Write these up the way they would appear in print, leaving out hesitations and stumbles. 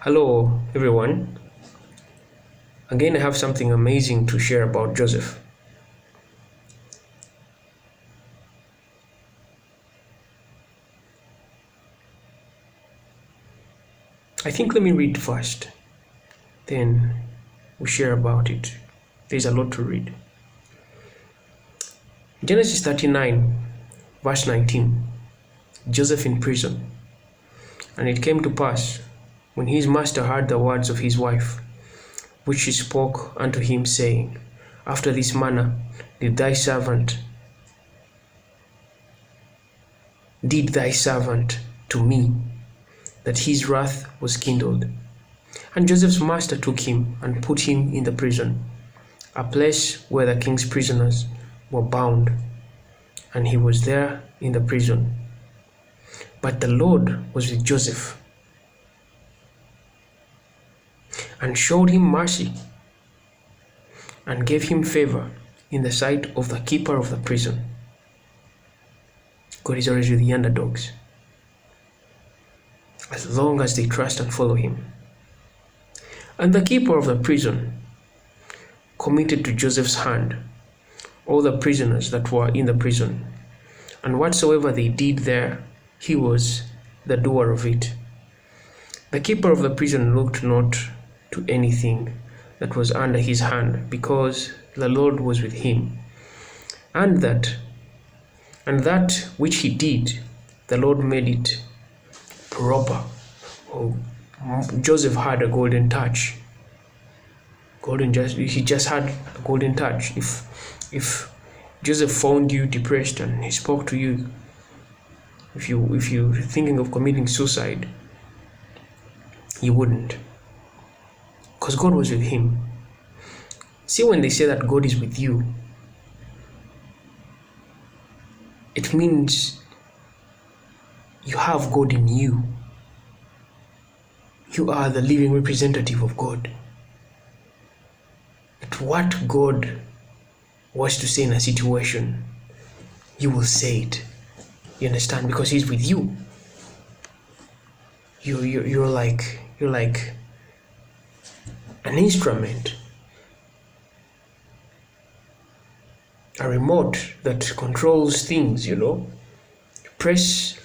Hello, everyone. Again, I have something amazing to share about Joseph. I think let me read first, then we share about it. There's a lot to read. Genesis 39, verse 19. Joseph in prison. And it came to pass, when his master heard the words of his wife, which she spoke unto him, saying, After this manner did thy servant to me, that his wrath was kindled. And Joseph's master took him and put him in the prison, a place where the king's prisoners were bound, and he was there in the prison. But the Lord was with Joseph, and showed him mercy, and gave him favor in the sight of the keeper of the prison. God is always with the underdogs, as long as they trust and follow him. And the keeper of the prison committed to Joseph's hand all the prisoners that were in the prison, and whatsoever they did there, he was the doer of it. The keeper of the prison looked not to anything that was under his hand, because the Lord was with him. And that which he did, the Lord made it proper. Oh, Joseph had a golden touch. He just had a golden touch. If Joseph found you depressed and he spoke to you, if you're thinking of committing suicide, you wouldn't, because God was with him. See, when they say that God is with you, it means you have God in you. You are the living representative of God. That what God wants to say in a situation, you will say it. You understand? Because he's with you. You're like an instrument, a remote that controls things. You press,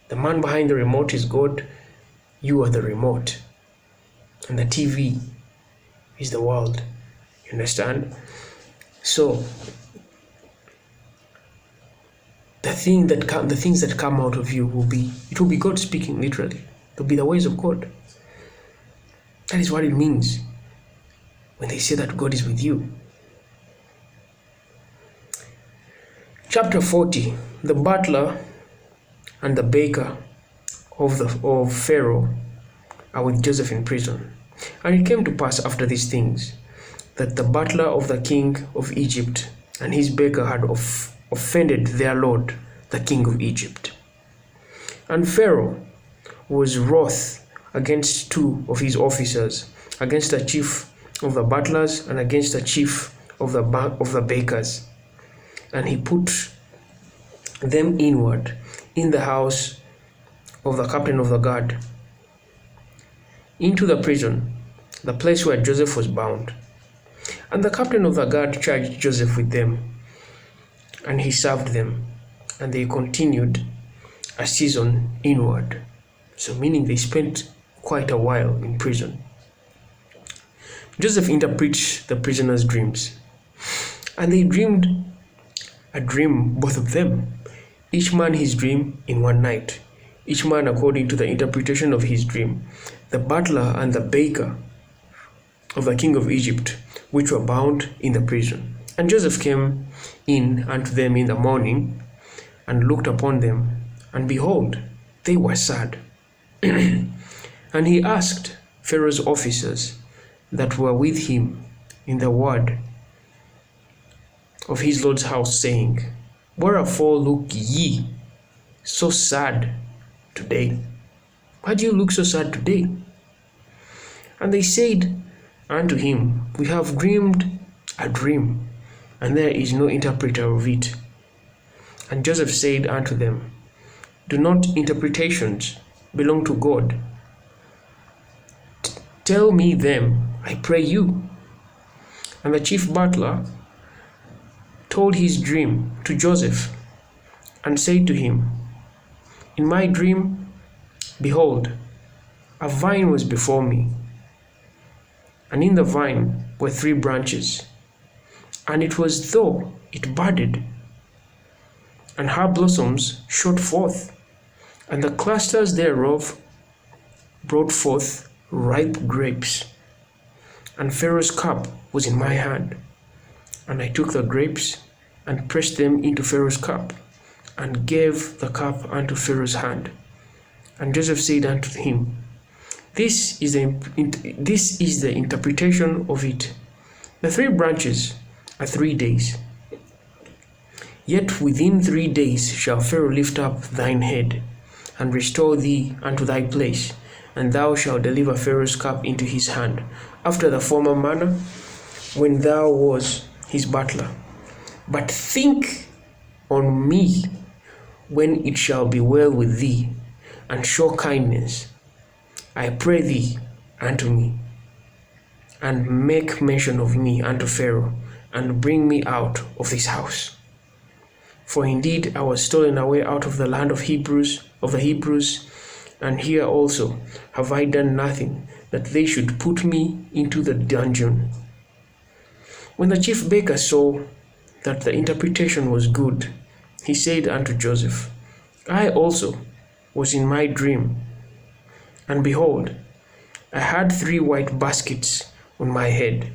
the man behind the remote is God. You are the remote, and the TV is the world. You understand? So the things that come out of you will be God speaking. Literally, it will be the ways of God. That is what it means when they say that God is with you. Chapter 40. The butler and the baker of Pharaoh are with Joseph in prison. And it came to pass after these things, that the butler of the king of Egypt and his baker had offended their lord, the king of Egypt. And Pharaoh was wroth against two of his officers, against the chief of the butlers and against the chief of the bakers. And he put them inward in the house of the captain of the guard, into the prison, the place where Joseph was bound. And the captain of the guard charged Joseph with them, and he served them, and they continued a season inward. So meaning they spent quite a while in prison. Joseph interprets the prisoners' dreams, and they dreamed a dream, both of them, each man his dream in one night, each man according to the interpretation of his dream. The butler and the baker of the king of Egypt, which were bound in the prison. And Joseph came in unto them in the morning, and looked upon them, and behold, they were sad. And he asked Pharaoh's officers that were with him in the ward of his lord's house, saying, Wherefore look ye so sad today? Why do you look so sad today? And they said unto him, We have dreamed a dream, and there is no interpreter of it. And Joseph said unto them, Do not interpretations belong to God? Tell me them, I pray you. And the chief butler told his dream to Joseph, and said to him, In my dream, behold, a vine was before me, and in the vine were 3 branches, and it was though it budded, and her blossoms shot forth, and the clusters thereof brought forth ripe grapes. And Pharaoh's cup was in my hand, and I took the grapes and pressed them into Pharaoh's cup, and gave the cup unto Pharaoh's hand. And Joseph said unto him, This is the interpretation of it. The 3 branches are 3 days. Yet within 3 days shall Pharaoh lift up thine head, and restore thee unto thy place, and thou shalt deliver Pharaoh's cup into his hand, after the former manner, when thou was his butler. But think on me when it shall be well with thee, and show kindness, I pray thee, unto me, and make mention of me unto Pharaoh, and bring me out of this house. For indeed I was stolen away out of the land of the Hebrews, and here also have I done nothing, that they should put me into the dungeon. When the chief baker saw that the interpretation was good, he said unto Joseph, I also was in my dream, and behold, I had 3 white baskets on my head,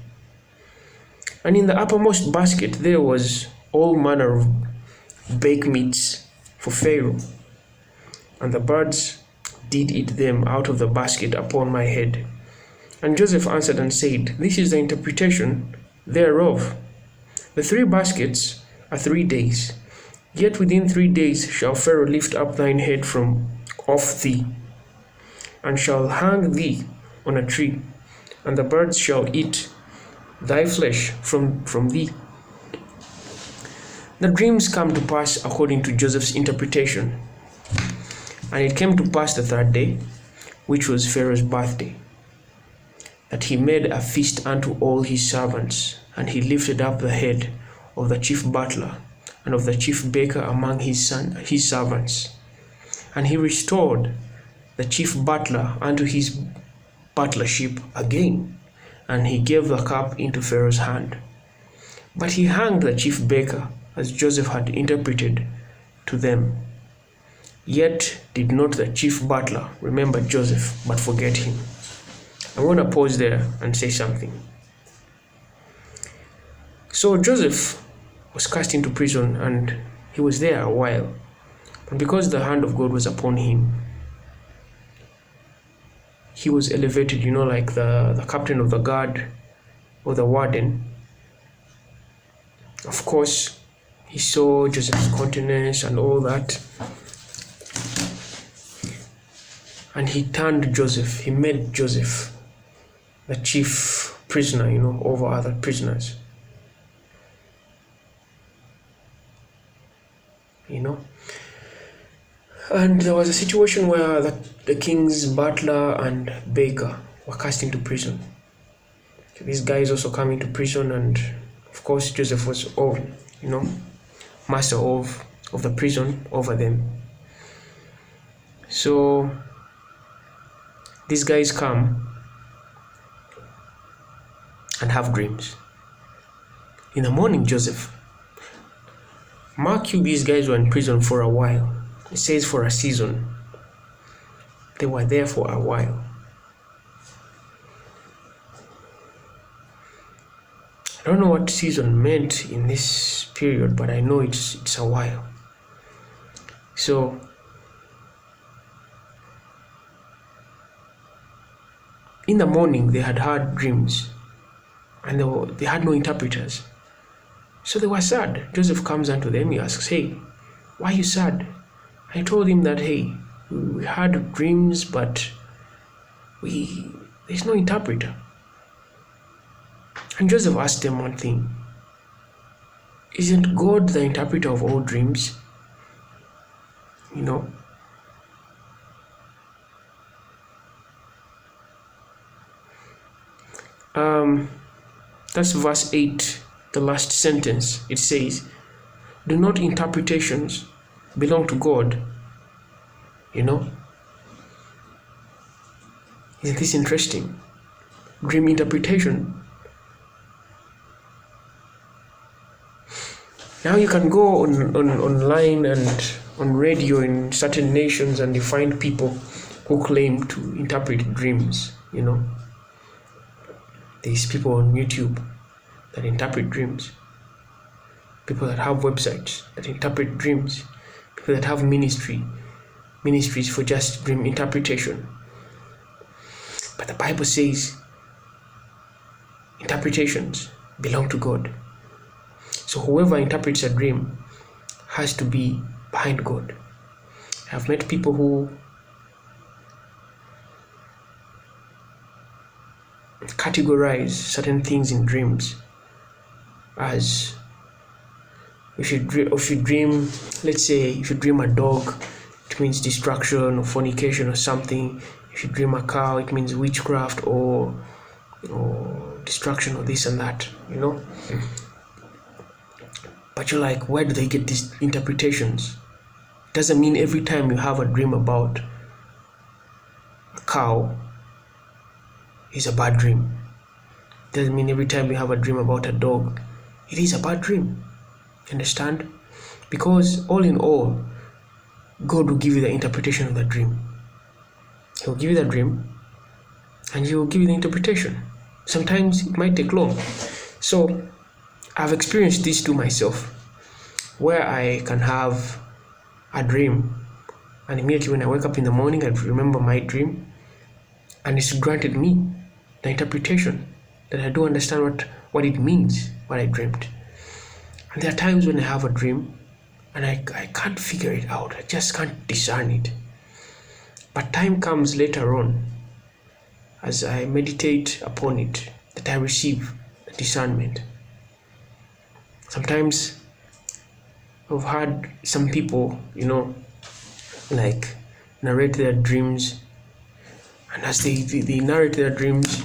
and in the uppermost basket there was all manner of baked meats for Pharaoh, and the birds did eat them out of the basket upon my head. And Joseph answered and said, This is the interpretation thereof. The 3 baskets are 3 days. Yet within 3 days shall Pharaoh lift up thine head from off thee, and shall hang thee on a tree, and the birds shall eat thy flesh from thee. The dreams come to pass according to Joseph's interpretation. And it came to pass the 3rd day, which was Pharaoh's birthday, that he made a feast unto all his servants, and he lifted up the head of the chief butler and of the chief baker among his servants. And he restored the chief butler unto his butlership again, and he gave the cup into Pharaoh's hand. But he hanged the chief baker, as Joseph had interpreted to them. Yet did not the chief butler remember Joseph, but forget him. I want to pause there and say something. So Joseph was cast into prison, and he was there a while. But because the hand of God was upon him, he was elevated, like the captain of the guard or the warden. Of course, he saw Joseph's countenance and all that. And he turned Joseph, he made Joseph the chief prisoner, over other prisoners. And there was a situation where the king's butler and baker were cast into prison. So these guys also come into prison, and of course Joseph was master of the prison over them. So these guys come and have dreams. In the morning, Joseph, mark you, these guys were in prison for a while. It says for a season. They were there for a while. I don't know what season meant in this period, but I know it's a while. So in the morning they had had dreams, and they had no interpreters. So they were sad. Joseph comes unto them, he asks, Hey, why are you sad? I told him that, hey, we had dreams, but there's no interpreter. And Joseph asked them one thing. Isn't God the interpreter of all dreams? And That's verse 8, the last sentence. It says, do not interpretations belong to God? You know? Isn't this interesting? Dream interpretation. Now you can go on online and on radio in certain nations and you find people who claim to interpret dreams, you know. There's people on YouTube that interpret dreams. People that have websites that interpret dreams. People that have ministries for just dream interpretation. But the Bible says interpretations belong to God. So whoever interprets a dream has to be behind God. I've met people who categorize certain things in dreams as if you dream, let's say if you dream a dog, it means destruction or fornication or something. If you dream a cow, it means witchcraft or destruction or this and that, you know. But you're like, where do they get these interpretations? It doesn't mean every time you have a dream about a cow is a bad dream. It doesn't mean every time you have a dream about a dog, it is a bad dream. Understand? Because all in all, God will give you the interpretation of the dream. He'll give you the dream and He will give you the interpretation. Sometimes it might take long. So I've experienced this to myself, where I can have a dream and immediately when I wake up in the morning I remember my dream, and it's granted me the interpretation that I don't understand what it means, what I dreamt. And there are times when I have a dream and I can't figure it out. I just can't discern it. But time comes later on, as I meditate upon it, that I receive the discernment. Sometimes I've had some people, you know, like narrate their dreams, and as they narrate their dreams,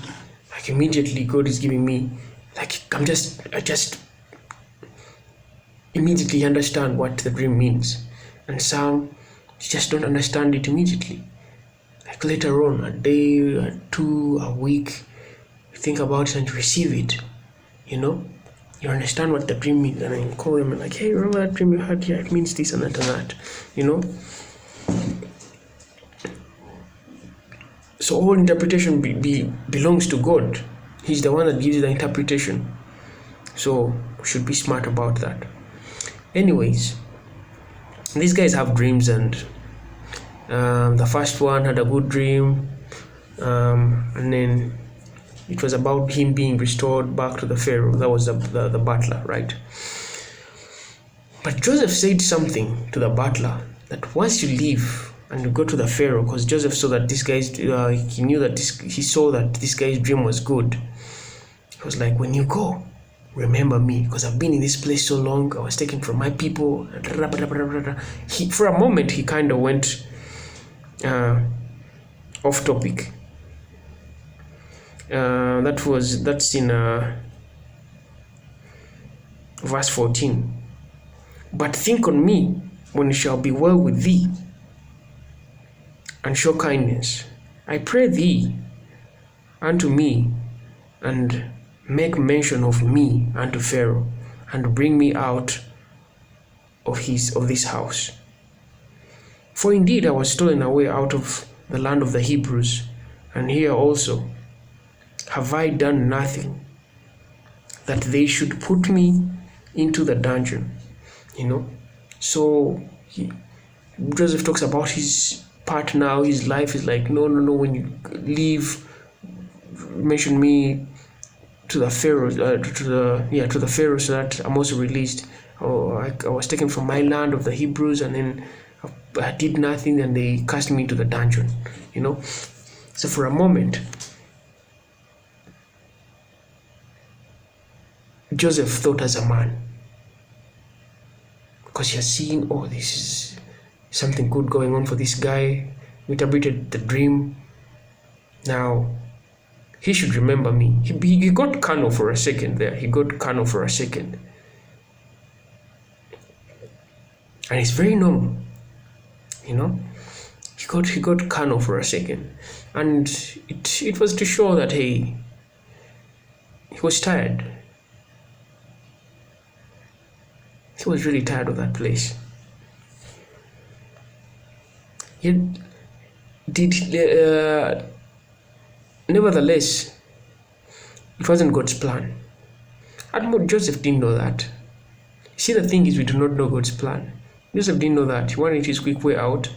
like immediately God is giving me, like I just immediately understand what the dream means. And some just don't understand it immediately. Like later on, a day, or two, a week, you think about it and receive it, you know. You understand what the dream means, and then you call them and like, hey, remember that dream you had? Yeah, it means this and that and that, you know. So all interpretation belongs to God. He's the one that gives you the interpretation. So we should be smart about that. Anyways, these guys have dreams, and the first one had a good dream, and then it was about him being restored back to the Pharaoh. That was the butler, right? But Joseph said something to the butler that once you leave and you go to the Pharaoh, because Joseph saw that this guy's, he saw that this guy's dream was good. He was like, when you go, remember me, because I've been in this place so long. I was taken from my people. For a moment, he kind of went off topic. That's in verse 14. But think on me when it shall be well with thee, and show kindness. I pray thee unto me, and make mention of me unto Pharaoh, and bring me out of this house. For indeed I was stolen away out of the land of the Hebrews, and here also have I done nothing that they should put me into the dungeon. You know, so Joseph talks about his part now. His life is like, no, when you leave, mention me to the Pharaoh, to the Pharaoh, so that I'm also released. I was taken from my land of the Hebrews, and then I did nothing, and they cast me into the dungeon. You know, so for a moment, Joseph thought as a man, because he has seen, oh, this is something good going on for this guy. We interpreted the dream. Now he should remember me. He got carnal for a second there. He got carnal for a second. And it's very normal, you know. He got carnal for a second. And it was to show that he was tired. He was really tired of that place. Nevertheless, it wasn't God's plan. And Joseph didn't know that. See, the thing is, we do not know God's plan. Joseph didn't know that. He wanted his quick way out,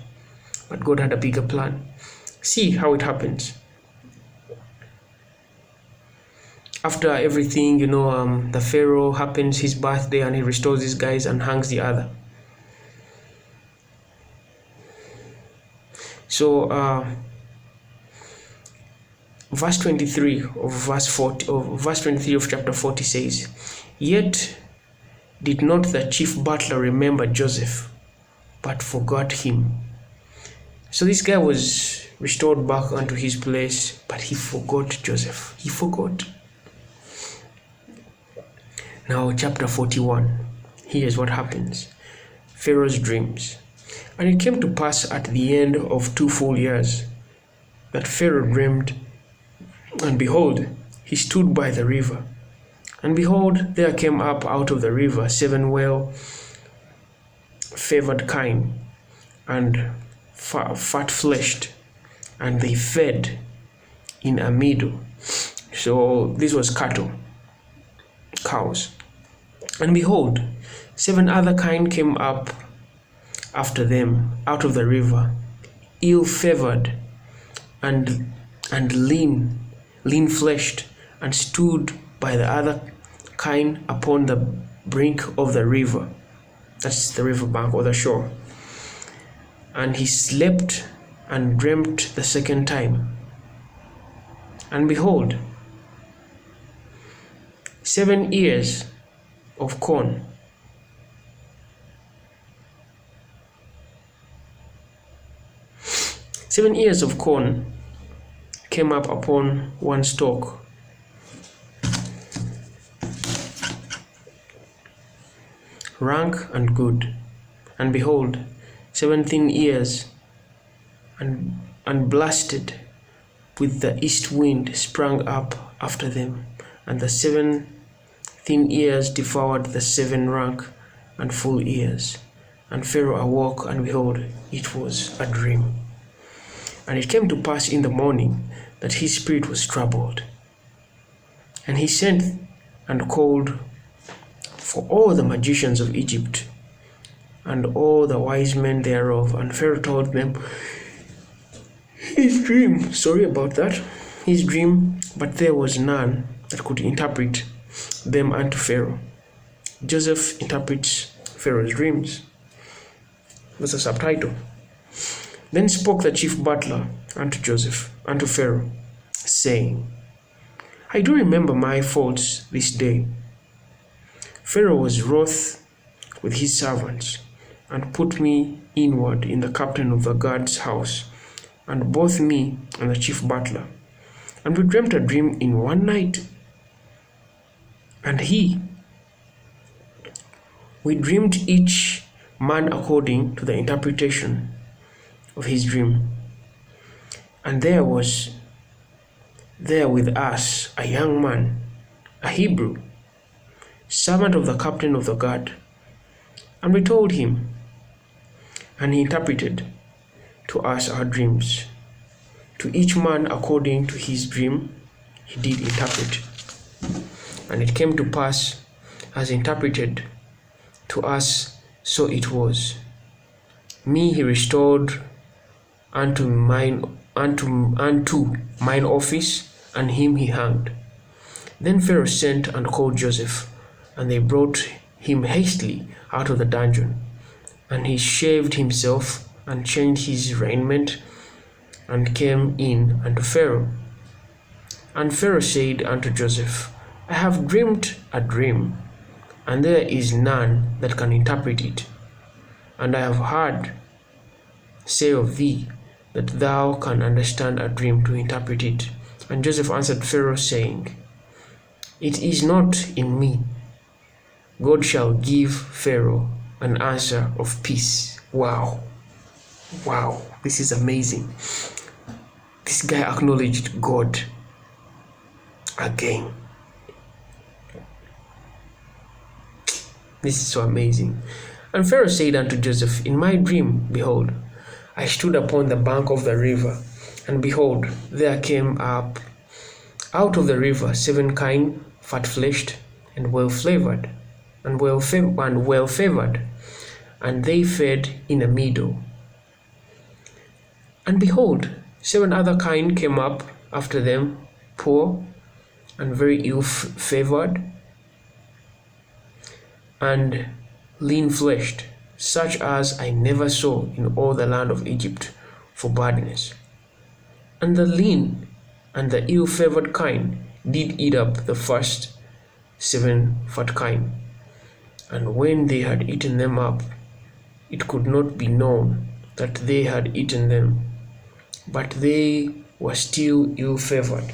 but God had a bigger plan. See how it happens. After everything, the Pharaoh happens, his birthday, and he restores these guys and hangs the other. So, verse 23 of verse 23 of chapter 40 says, "Yet did not the chief butler remember Joseph, but forgot him." So this guy was restored back unto his place, but he forgot Joseph. He forgot. Now, chapter 41. Here's what happens. Pharaoh's dreams. "And it came to pass at the end of 2 full years that Pharaoh dreamed, and behold, he stood by the river. And behold, there came up out of the river 7 well-favored kine, and fat-fleshed, and they fed in a meadow." So this was cattle, cows. "And behold, 7 other kine came up after them out of the river, ill-favored and lean-fleshed, and stood by the other kine upon the brink of the river." That's the river bank or the shore. "And he slept and dreamt the second time. And behold, 7 ears of corn, came up upon one stalk, rank and good. And behold, 7 thin ears, and blasted with the east wind, sprang up after them, and the 7 thin ears devoured the 7 rank and full ears. And Pharaoh awoke, and behold, it was a dream. And it came to pass in the morning that his spirit was troubled. And he sent and called for all the magicians of Egypt, and all the wise men thereof. And Pharaoh told them his dream, but there was none that could interpret them unto Pharaoh. Joseph interprets Pharaoh's dreams. That's a subtitle. "Then spoke the chief butler unto Pharaoh, saying, I do remember my faults this day. Pharaoh was wroth with his servants, and put me inward in the captain of the guard's house, and both me and the chief butler. And we dreamt a dream in one night. And we dreamed each man according to the interpretation of his dream. And there was there with us a young man, a Hebrew, servant of the captain of the guard. And we told him, and he interpreted to us our dreams. To each man according to his dream he did interpret. And it came to pass, as interpreted to us, so it was. Me he restored unto mine office, and him he hanged. Then Pharaoh sent and called Joseph, and they brought him hastily out of the dungeon. And he shaved himself, and changed his raiment, and came in unto Pharaoh. And Pharaoh said unto Joseph, I have dreamed a dream, and there is none that can interpret it. And I have heard say of thee, that thou can understand a dream to interpret it. And Joseph answered Pharaoh, saying, It is not in me. God shall give Pharaoh an answer of peace. Wow. Wow. This is amazing. This guy acknowledged God again. This is so amazing. And Pharaoh said unto Joseph, In my dream, behold, I stood upon the bank of the river, and behold, there came up out of the river 7 kine, fat-fleshed, and well-flavored, and well-favored, and they fed in a meadow. And behold, 7 other kine came up after them, poor and very ill-favored, and lean-fleshed, such as I never saw in all the land of Egypt for badness. And the lean and the ill-favored kine did eat up the first 7 fat kine. And when they had eaten them up, it could not be known that they had eaten them, but they were still ill-favored,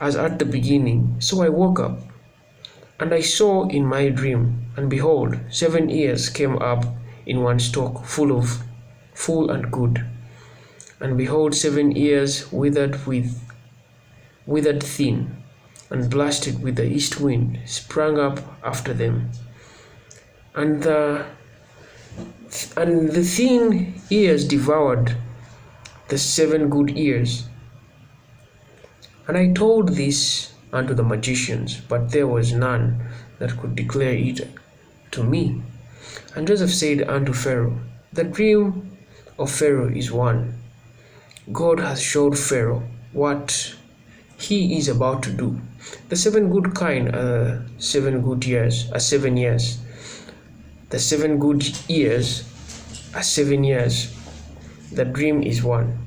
as at the beginning. So I woke up, and I saw in my dream, and behold, 7 ears came up in one stalk, full and good. And behold, 7 ears withered thin, and blasted with the east wind, sprang up after them. And the thin ears devoured the 7 good ears. And I told this unto the magicians, but there was none that could declare it to me. And Joseph said unto Pharaoh, The dream of Pharaoh is one. God hath showed Pharaoh what he is about to do. The 7 good kine are 7 good years, are 7 years. The 7 good years are 7 years. The dream is one.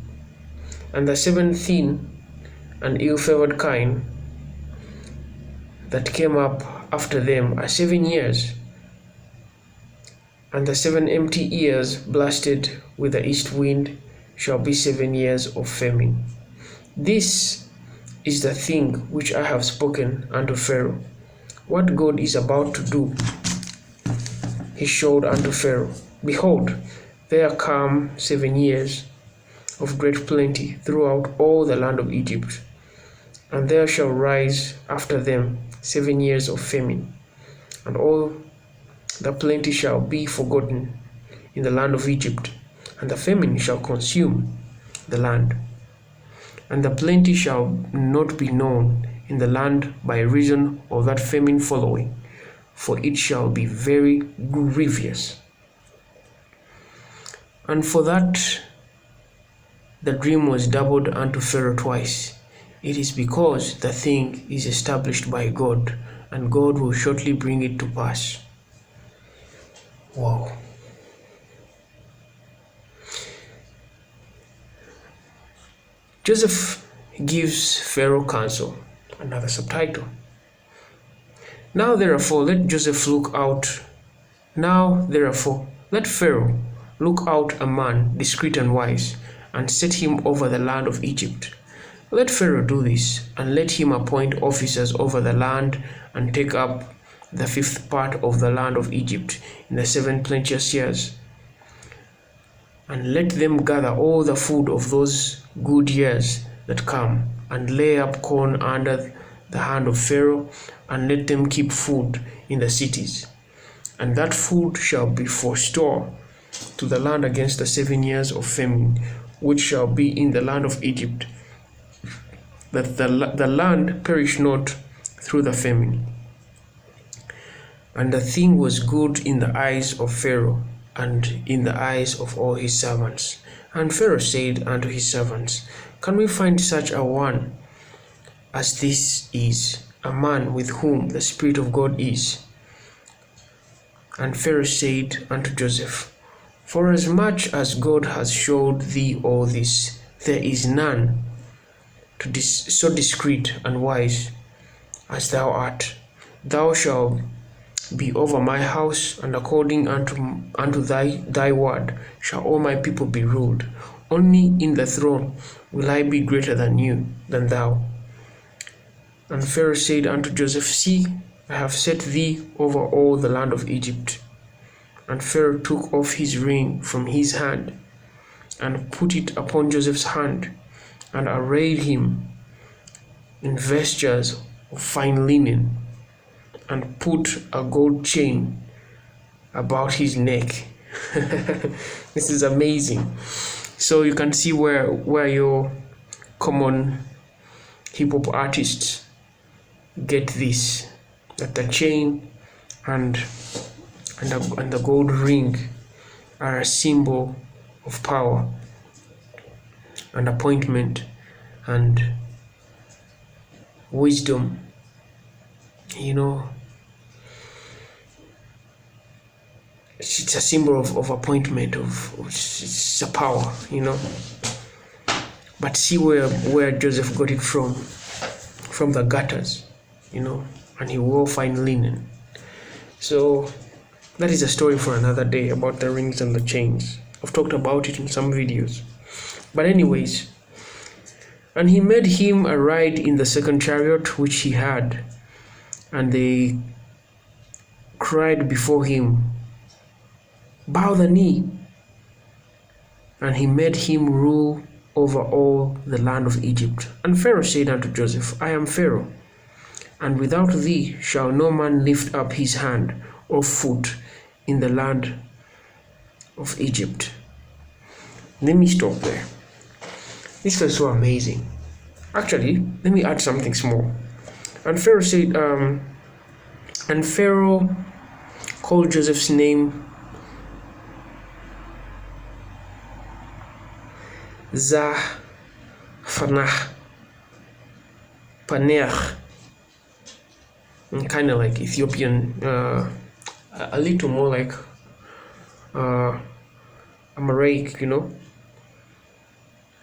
And the 7 thin and ill-favored kine that came up after them are 7 years. And the 7 empty ears blasted with the east wind shall be 7 years of famine. This is the thing which I have spoken unto Pharaoh. What God is about to do, he showed unto Pharaoh. Behold, there come 7 years of great plenty throughout all the land of Egypt, and there shall rise after them 7 years of famine, and all the plenty shall be forgotten in the land of Egypt, and the famine shall consume the land, and the plenty shall not be known in the land by reason of that famine following, for it shall be very grievous. And for that the dream was doubled unto Pharaoh twice. It is because the thing is established by God, and God will shortly bring it to pass. Wow. Joseph gives Pharaoh counsel. Another subtitle. Now therefore let Pharaoh look out a man discreet and wise, and set him over the land of Egypt. Let Pharaoh do this, and let him appoint officers over the land, and take up the 5th part of the land of Egypt in the 7 plenteous years. And let them gather all the food of those good years that come, and lay up corn under the hand of Pharaoh, and let them keep food in the cities. And that food shall be for store to the land against the 7 years of famine, which shall be in the land of Egypt, that the land perish not through the famine. And the thing was good in the eyes of Pharaoh, and in the eyes of all his servants. And Pharaoh said unto his servants, Can we find such a one as this is, a man with whom the Spirit of God is? And Pharaoh said unto Joseph, Forasmuch as God hath showed thee all this, there is none so discreet and wise as thou art. Thou shalt be over my house, and according unto thy word shall all my people be ruled. only in the throne will I be greater than thou. And Pharaoh said unto Joseph, See, I have set thee over all the land of Egypt. And Pharaoh took off his ring from his hand, and put it upon Joseph's hand, and arrayed him in vestures of fine linen, and put a gold chain about his neck. This is amazing. So you can see where your common hip hop artists get this, that the chain and the gold ring are a symbol of power and appointment and wisdom. It's a symbol of appointment, it's a power. But see where Joseph got it from the gutters, and he wore fine linen. So that is a story for another day about the rings and the chains. I've talked about it in some videos. But anyways, and he made him a ride in the second chariot which he had, and they cried before him, Bow the knee. And he made him rule over all the land of Egypt. And Pharaoh said unto Joseph, I am Pharaoh, and without thee shall no man lift up his hand or foot in the land of Egypt. Let me stop there. This was so amazing. Actually, let me add something small. And Pharaoh said, and Pharaoh called Joseph's name Zaphanah Paneah, kind of like Ethiopian, a little more like Amharic,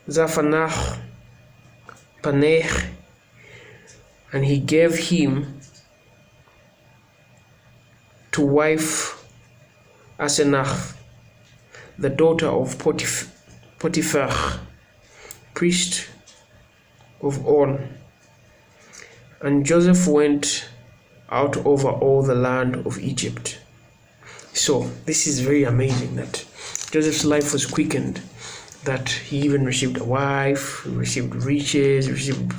Zaphanah Paneah, and he gave him to wife Asenath, the daughter of Potiphar, priest of On. And Joseph went out over all the land of Egypt. So this is very amazing that Joseph's life was quickened, that he even received a wife, received riches, received,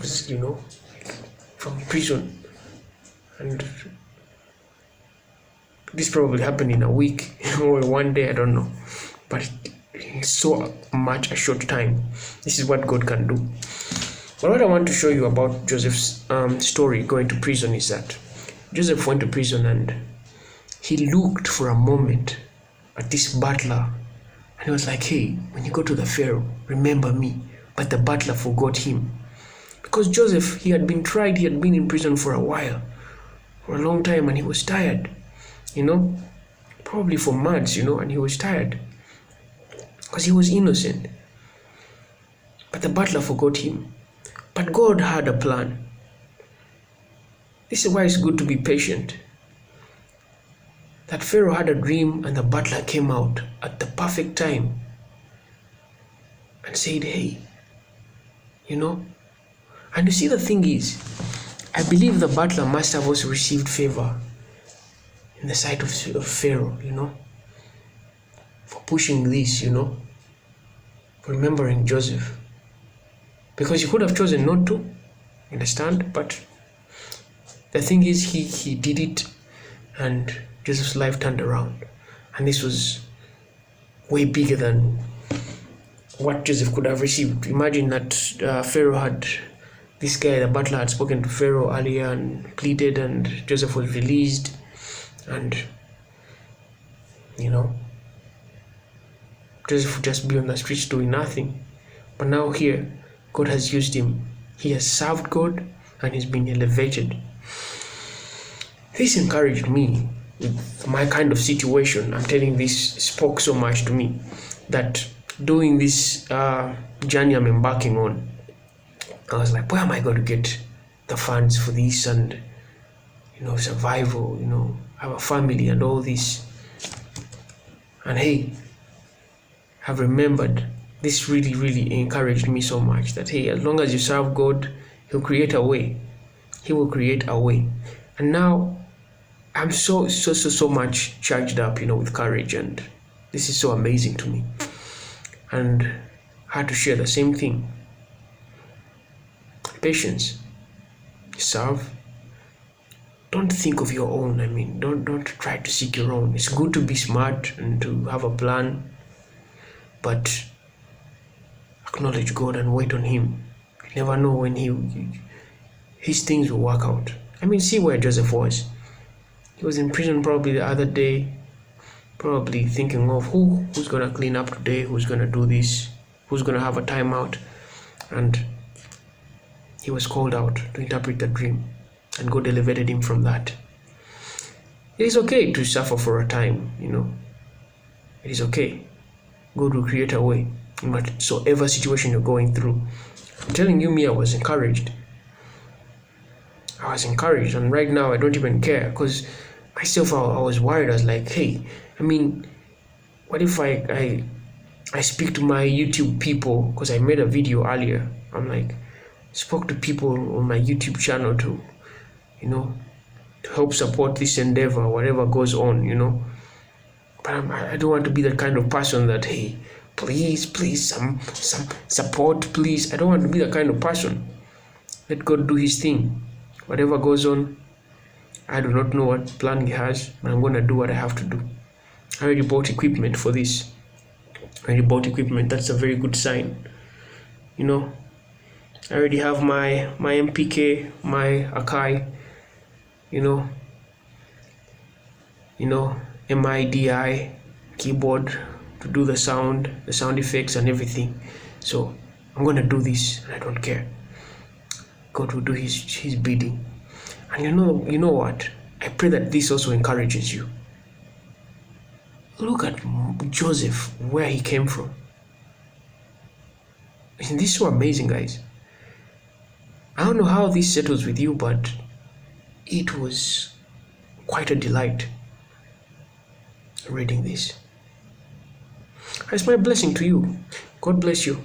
from prison. And this probably happened in a week or one day, I don't know. But in so much a short time, this is what God can do. But what I want to show you about Joseph's story going to prison is that Joseph went to prison and he looked for a moment at this butler, and he was like, hey, when you go to the Pharaoh, remember me. But the butler forgot him, because Joseph, he had been tried, he had been in prison for a while, for a long time, and he was tired, probably for months, and he was tired because he was innocent. But the butler forgot him. But God had a plan. This is why it's good to be patient. That Pharaoh had a dream and the butler came out at the perfect time and said, hey, And you see, the thing is, I believe the butler must have also received favor in the sight of Pharaoh, for pushing this, for remembering Joseph. Because he could have chosen not to, understand? But the thing is, he did it, and Joseph's life turned around. And this was way bigger than what Joseph could have received. Imagine that Pharaoh had, this guy, the butler, had spoken to Pharaoh earlier and pleaded, and Joseph was released, and Joseph would just be on the streets doing nothing. But now here, God has used him. He has served God and he's been elevated. This encouraged me with my kind of situation. I'm telling, this spoke so much to me, that doing this journey I'm embarking on, I was like, where am I going to get the funds for this and, survival, have a family and all this. And hey, I've remembered This really, really encouraged me so much that, hey, as long as you serve God, He'll create a way. He will create a way. And now I'm so much charged up, with courage, and this is so amazing to me. And I had to share the same thing. Patience. Serve. Don't think of your own. Don't try to seek your own. It's good to be smart and to have a plan, but acknowledge God and wait on Him. You never know when His things will work out. See where Joseph was. He was in prison probably the other day, probably thinking of who's gonna clean up today, who's gonna do this, who's gonna have a timeout, and he was called out to interpret the dream, and God elevated him from that. It is okay to suffer for a time, It is okay. God will create a way in whatsoever situation you're going through. I'm telling you, I was encouraged. And right now I don't even care, because myself, I was worried. I was like, hey, what if I speak to my YouTube people, because I made a video earlier. I'm like, spoke to people on my YouTube channel to help support this endeavor, whatever goes on, But I don't want to be the kind of person that, hey, please, some support, please. I don't want to be the kind of person. Let God do His thing. Whatever goes on, I do not know what plan He has, but I'm going to do what I have to do. I already bought equipment for this. That's a very good sign. I already have my MPK, my Akai, MIDI keyboard to do the sound effects and everything. So I'm going to do this, and I don't care. God will do his bidding. And you know what? I pray that this also encourages you. Look at Joseph, where he came from. Isn't this so amazing, guys? I don't know how this settles with you, but it was quite a delight reading this. It's my blessing to you. God bless you.